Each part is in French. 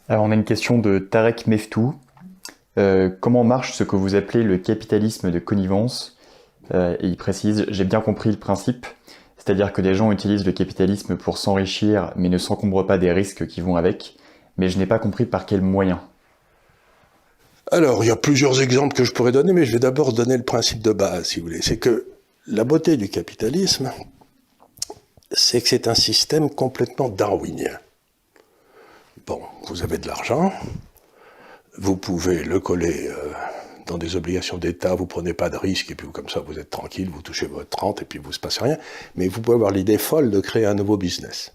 Alors, on a une question de Tarek Meftou. Comment marche ce que vous appelez le capitalisme de connivence? Et il précise, j'ai bien compris le principe, c'est-à-dire que des gens utilisent le capitalisme pour s'enrichir, mais ne s'encombrent pas des risques qui vont avec, mais je n'ai pas compris par quels moyens. Alors, il y a plusieurs exemples que je pourrais donner, mais je vais d'abord donner le principe de base, si vous voulez. C'est que la beauté du capitalisme, c'est que c'est un système complètement darwinien. Bon, vous avez de l'argent, vous pouvez le coller dans des obligations d'État, vous prenez pas de risques, et puis comme ça, vous êtes tranquille, vous touchez votre rente, et puis vous ne se passe rien. Mais vous pouvez avoir l'idée folle de créer un nouveau business.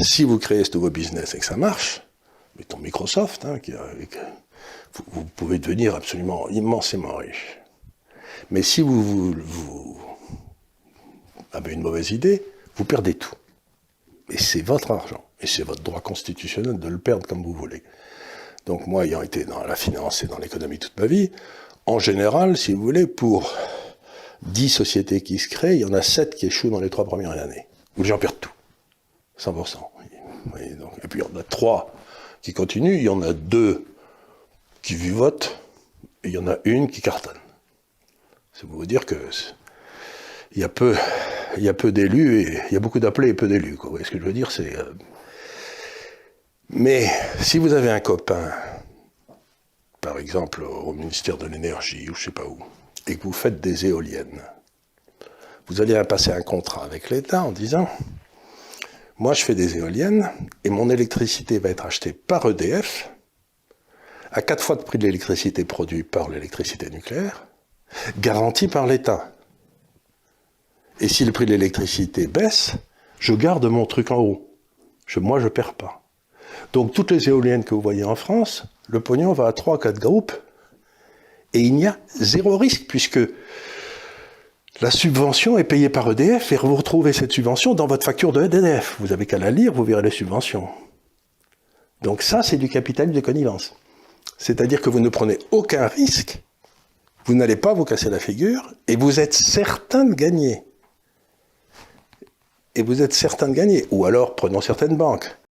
Si vous créez ce nouveau business et que ça marche, mettons Microsoft, vous pouvez devenir absolument immensément riche. Mais si vous avez une mauvaise idée, vous perdez tout. Et c'est votre argent. Et c'est votre droit constitutionnel de le perdre comme vous voulez. Donc moi, ayant été dans la finance et dans l'économie toute ma vie, en général, si vous voulez, pour 10 sociétés qui se créent, il y en a 7 qui échouent dans les 3 premières années. Où les gens perdent tout. 100%. Et puis il y en a 3 qui continuent, il y en a 2 qui vivotent, et il y en a une qui cartonne. C'est pour vous dire que il y a peu d'élus, et il y a beaucoup d'appelés et peu d'élus. Vous voyez ce que je veux dire, c'est... Mais si vous avez un copain, par exemple au ministère de l'énergie, ou je sais pas où, et que vous faites des éoliennes, vous allez passer un contrat avec l'État en disant, moi je fais des éoliennes, et mon électricité va être achetée par EDF, à 4 fois le prix de l'électricité produite par l'électricité nucléaire, garantie par l'État. Et si le prix de l'électricité baisse, je garde mon truc en haut. Moi, je perds pas. Donc, toutes les éoliennes que vous voyez en France, le pognon va à 3-4 groupes, et il n'y a zéro risque, puisque la subvention est payée par EDF, et vous retrouvez cette subvention dans votre facture de EDF. Vous avez qu'à la lire, vous verrez les subventions. Donc ça, c'est du capitalisme de connivence. C'est-à-dire que vous ne prenez aucun risque, vous n'allez pas vous casser la figure, et vous êtes certain de gagner. Ou alors, prenons certaines banques.